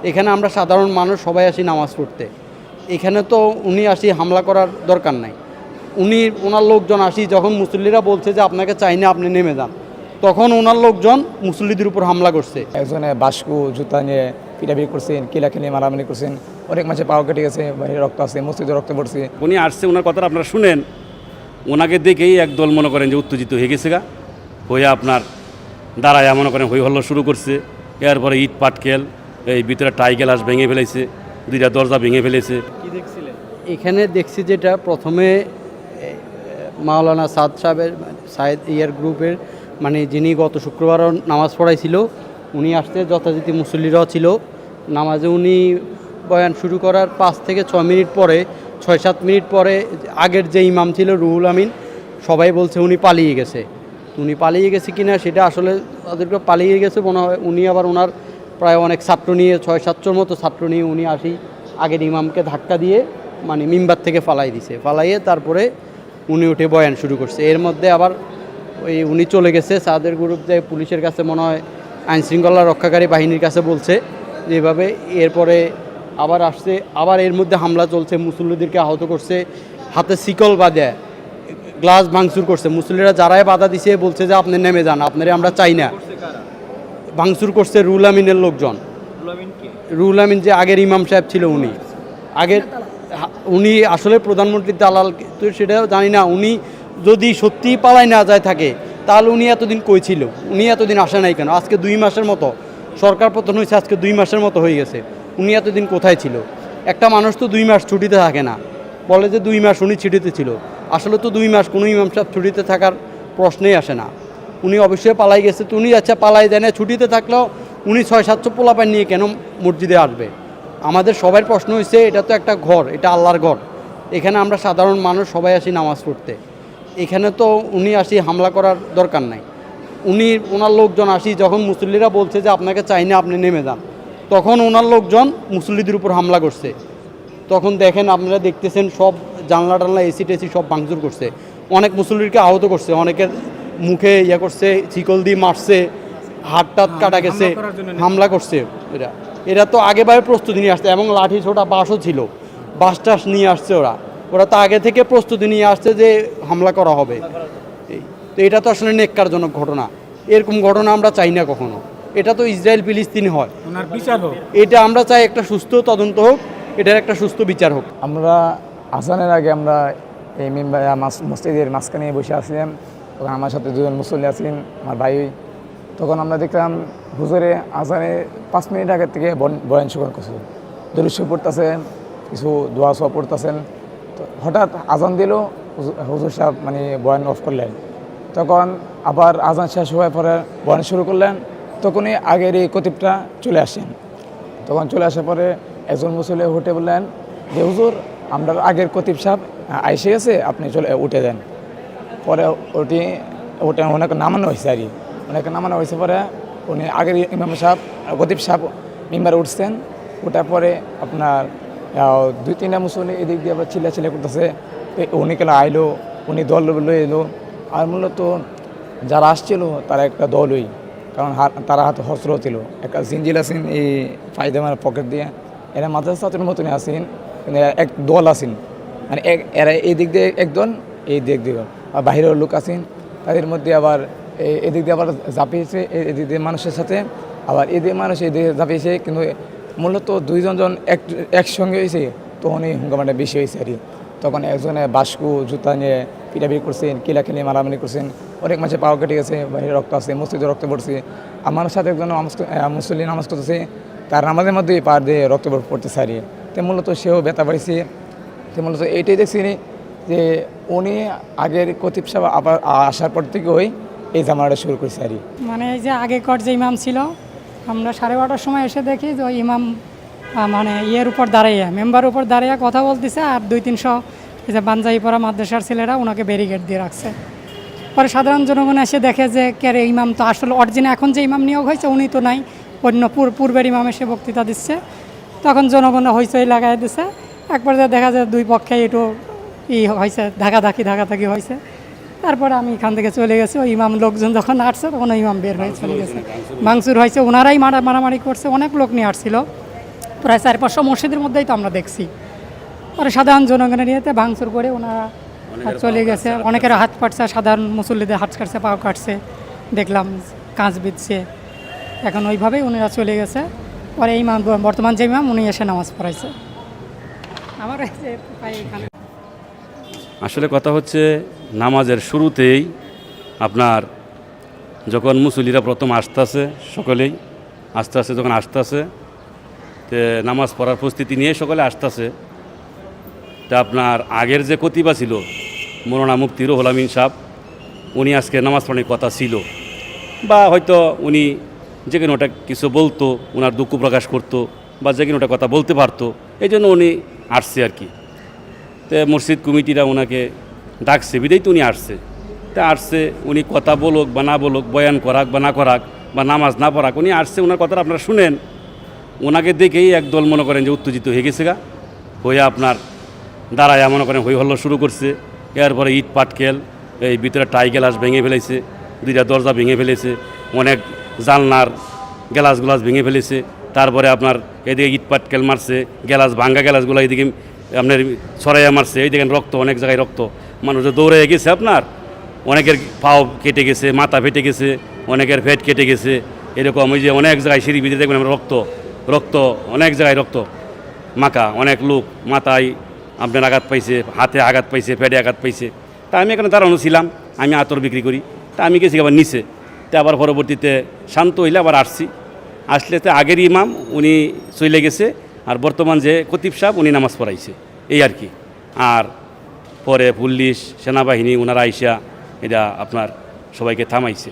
এখানে আমরা সাধারণ মানুষ সবাই আসি নামাজ পড়তে। এখানে তো উনি আসি হামলা করার দরকার নাই। ওনার লোকজন আসি যখন মুসল্লিরা বলছে যে আপনাকে চাই না, আপনি নেমে যান, তখন ওনার লোকজন মুসল্লিদের উপর হামলা করছে। একজনে বাস্কু জুতা নিয়ে পিটাপিটি করছেন, কিলাকিলি মারামারি করছেন, অনেক মাঝে পাও কেটে গেছে, বাইরে রক্ত আছে, মসজিদে রক্ত পড়ছে। উনি আসছে, ওনার কথাটা আপনারা শুনেন। ওনাকে দেখেই একদল মনে করেন যে উত্তেজিত হয়ে গেছে হয়ে আপনার দাঁড়ায় মনে করেন হই হল্লা শুরু করছে। এরপরে ইট পাটকেল, এই ভিতরে টাই গ্লাস ভেঙে ফেলেছে, দুইটা দরজা ভেঙে ফেলেছে। কি দেখছিলেন? এখানে দেখছি যেটা প্রথমে মাওলানা সাদ সাহেবের সাইদ গ্রুপের যিনি গত শুক্রবারও নামাজ পড়াইছিল, উনি আসতে যথারীতি মুসল্লিরাও ছিল নামাজে। উনি বয়ান শুরু করার 5 থেকে 6 মিনিট পরে, 6-7 মিনিট পরে আগের যে ইমাম ছিল রুহুল আমিন, সবাই বলছে উনি পালিয়ে গেছে। উনি পালিয়ে গেছে কিনা সেটা আসলে তাদেরকে পালিয়ে গেছে মনে হয়। উনি আবার ওনার প্রায় অনেক ছাত্র নিয়ে, 6-700 মতো ছাত্র নিয়ে উনি আসি আগের ইমামকে ধাক্কা দিয়ে মিম্বার থেকে ফালাইয়ে তারপরে উনি উঠে বয়ান শুরু করছে। এর মধ্যে আবার উনি চলে গেছে সাদের গ্রুপ যে পুলিশের কাছে, মনে হয় আইনশৃঙ্খলা রক্ষাকারী বাহিনীর কাছে বলছে যেভাবে। এরপরে আবার আসছে, আবার এর মধ্যে হামলা চলছে, মুসল্লিদেরকে আহত করছে, হাতে শিকল বাঁধে গ্লাস ভাঙচুর করছে। মুসল্লিরা যারাই বাধা দিছে বলছে যে আপনি নেমে যান, আপনারা আমরা চাই না। ভাঙচুর করছে রুহুল আমিনের লোকজন। রুহুল আমিন যে আগের ইমাম সাহেব ছিল, উনি আসলে প্রধানমন্ত্রীর দালাল তো সেটাও জানি না। উনি যদি সত্যিই পালাই না যায় থাকে তাহলে উনি এতদিন কই ছিল? উনি এতদিন আসে নাই কেন? আজকে 2 মাসের মতো সরকার পতন হয়েছে, আজকে 2 মাসের মতো হয়ে গেছে। উনি এতদিন কোথায় ছিল? একটা মানুষ তো 2 মাস ছুটিতে থাকে না, বলে যে 2 মাস উনি ছুটিতে ছিল। আসলে তো 2 মাস কোনো ইমাম সাহেব ছুটিতে থাকার প্রশ্নেই আসে না। উনি অবশ্যই পালাই গেছে। তো উনি আচ্ছা পালাই দেয় না, ছুটিতে থাকলেও উনি 600-700 পোলাপান নিয়ে কেন মসজিদে আসবে? আমাদের সবার প্রশ্ন হয়েছে, এটা তো একটা ঘর, এটা আল্লাহর ঘর। এখানে আমরা সাধারণ মানুষ সবাই আসি নামাজ পড়তে। এখানে তো উনি আসি হামলা করার দরকার নাই। ওনার লোকজন আসি যখন মুসল্লিরা বলছে যে আপনাকে চাই না, আপনি নেমে যান, তখন ওনার লোকজন মুসল্লিদের উপর হামলা করছে। তখন দেখেন, আপনারা দেখতেছেন সব জানলা টানলা, এসি টেসি সব ভাঙচুর করছে। অনেক মুসল্লিকে আহত করছে, অনেকের মুখে করছে, চিকল দিয়ে মারছে, হাত টাত কাটা গেছে, হামলা করছে। এরা তো আগেভাবে প্রস্তুতি নিয়ে আসছে, এবং লাঠি ছোটা বাঁশও ছিল, বাঁশ টাস নিয়ে আসছে। ওরা তো আগে থেকে প্রস্তুতি নিয়ে আসছে যে হামলা করা হবে। তো এটা তো আসলে নেক্কারজনক ঘটনা। এরকম ঘটনা আমরা চাই না কখনো। এটা তো ইসরায়েল ফিলিস্তিনি হয়, বিচার হোক। এটা আমরা চাই একটা সুস্থ তদন্ত হোক, এটার একটা সুস্থ বিচার হোক। আমরা আজানের আগে আমরা এই মসজিদের মাঝখানে বসে আসছিলাম। তখন আমার সাথে 2জন মুসল্লি আছেন, আমার ভাই। তখন আমরা দেখলাম হুজুরে আজানে 5 মিনিট আগের থেকে বয়ান শুরু করছে, দরুদ শরীফ পড়তেছেন, কিছু দোয়া সোয়া পড়তেছেন। তো হঠাৎ আজান দিল, হুজুর সাহেব বয়ান অফ করলেন। তখন আবার আজান শেষ হওয়ার পরে বয়ান শুরু করলেন। তখনই আগের এই খতিবটা চলে আসেন। তখন চলে আসার পরে একজন মুসল্লি উঠে বললেন যে হুজুর, আমরা আগের খতিব সাহেব আইসে গেছে, আপনি উঠে দেন। পরে ওনাকে নামানো হয়েছে আর কি। ওনাকে নামানো হয়েছে পরে উনি আগের ইমাম সাহেব, খতিব সাহেব মেম্বারে উঠছেন। ওটার পরে আপনার 2-3টা মুসল্লি এদিক দিয়ে আবার চিল্লা করতেছে। উনি কেন আইলো, উনি দল লয়ে এলো। আর মূলত যারা আসছিল তারা একটা দলই, কারণ তারা হাতে অস্ত্র ছিল, একটা জিঞ্জিল আছেন এই পায়জামার পকেট দিয়ে। এরা মাদ্রাসা ছাত্রের মতনই আসেন, কিন্তু এক দল আসেন, এরা এই দিক দিয়ে একদল, এই দিক দিয়ে আর বাহিরের লোক আসেন। তাদের মধ্যে আবার এদিক দিয়ে আবার ঝাঁপিয়েছে এদিক দিয়ে মানুষের সাথে, আবার এদিকে মানুষ এদিকে ঝাঁপিয়েছে। কিন্তু মূলত 2জন একসঙ্গে হয়েছে, তখনই হুঙ্গামাটা বেশি হয়েছে আর কি। তখন একজনে বাস্কু জুতা নিয়ে পিটাপিটি করছেন, কিলাকিলি মারামারি করছেন, অনেক মাঝে পাও কেটে গেছে, বাইরে রক্ত আছে, মসজিদে রক্ত পড়ছে। আমার সাথে একজন মুসল্লি নামাজ করতেছে, তার নামাজের মধ্যেই পার দিয়ে রক্ত পড়তেছে আর কি। তো মূলত সেও ব্যথা পাইছে। তো মূলত এইটাই দেখছি যে উনি আগের খতিব সাহেব আবার আসার পর থেকেই এই জামাটা শুরু করছে আর কি। এই যে আগেকার যে ইমাম ছিল, আমরা 12:30টার সময় এসে দেখি যে ওই ইমাম ইয়ের উপর দাঁড়াইয়া, মেম্বার উপর দাঁড়াইয়া কথা বলতেছে, আর 200-300 এই যে পাঞ্জাবি পরা মাদ্রাসার ছেলেরা ওনাকে ব্যারিকেড দিয়ে রাখছে। পরে সাধারণ জনগণ এসে দেখে যে কে ইমাম তো আসলে অরিজিনাল এখন যে ইমাম নিয়োগ হয়েছে উনি তো নাই, অন্য পূর্বের ইমাম এসে বক্তৃতা দিচ্ছে। তখন জনগণ হইচই লাগাই দিচ্ছে। একবার দেখা যায় 2 পক্ষে একটু হয়েছে, ধাকাধাকি হয়েছে। তারপরে আমি এখান থেকে চলে গেছি। ওই ইমাম লোকজন যখন আসছে তখন ওই ইমাম বের হয়ে চলে গেছে, ভাঙচুর হয়েছে, ওনারাই মারামারি করছে, অনেক লোক নিয়ে আসছিল। প্রায় 400-500 মসজিদের মধ্যেই তো আমরা দেখছি। পরে সাধারণ জনগণের ইয়েতে ভাঙচুর করে ওনারা চলে গেছে। অনেকের হাত কাটছে, সাধারণ মুসল্লিদের হাত কাটছে, পাও কাটছে, দেখলাম কাঁচ বিঁধছে। এখন ওইভাবেই উনিরা চলে গেছে। পরে ইমাম, বর্তমান যে ইমাম, উনি এসে নামাজ পড়াইছে। আমার এই যে ভাই এখানে আসলে কথা হচ্ছে নামাজের শুরুতেই আপনার যখন মুসল্লিরা প্রথম আসতেছে, সকলেই আস্তে আস্তে যখন আসতেছে, তে নামাজ পড়ার প্রস্তুতি নিয়ে সকলে আসতেছে, তা আপনার আগের যে কতিবা ছিল মৌলানা মুফতি রুহুল আমিন সাহেব, উনি আজকে নামাজ পড়ানোর কথা ছিল, বা হয়তো উনি যে কোনো ওটা কিছু বলতো, ওনার দুঃখ প্রকাশ করতো, বা যে কোনো ওটা কথা বলতে পারতো, এই জন্য উনি আসছে আর কি। তো মসজিদ কমিটিরা ওনাকে ডাকছে, বিদায় তো উনি আসছে। তা আসছে, উনি কথা বলুক বা না বলুক, বয়ান করাক বা না করাক, বা নামাজ না পড়াক, উনি আসছে, ওনার কথাটা আপনারা শুনেন। ওনাকে দেখেই একদল মনে করেন যে উত্তেজিত হয়ে গেছে গা, হয়ে আপনার দাঁড়ায় মনে করেন হই হল্লো শুরু করছে। এরপরে ইট পাটকেল, এই ভিতরে টাই গ্লাস ভেঙে ফেলেছে, 2টা দরজা ভেঙে ফেলেছে, অনেক জানলার গ্লাস ভেঙে ফেলেছে। তারপরে আপনার এদিকে ইট পাটকেল মারছে, গ্লাস ভাঙ্গা গ্লাসগুলো এদিকে আপনার ছড়াইয়া মারছে, এই দেখেন রক্ত, অনেক জায়গায় রক্ত, মানুষ দৌড়ে গেছে। আপনার অনেকের পাও কেটে গেছে, মাথা ফেটে গেছে, অনেকের পেট কেটে গেছে, এরকম ওই যে অনেক জায়গায় সিঁড়ি ভিতরে দেখবেন আমরা রক্ত অনেক জায়গায় রক্ত মাখা, অনেক লোক মাথায় আপনার আঘাত পাইছে, হাতে আঘাত পাইছে, পেটে আঘাত পাইছে। তা আমি এখানে দাঁড়ানো ছিলাম, আমি আতর বিক্রি করি, তা আমি গেছি আবার নিচে। তা আবার পরবর্তীতে শান্ত হইলে আবার আসলে তো আগের ইমাম উনি চলে গেছে, আর বর্তমান যে খতিব সাহেব উনি নামাজ পড়াইছে, এই আর কি। আর পরে পুলিশ, সেনাবাহিনী ওনারা আইসা এটা আপনার সবাইকে থামাইছে।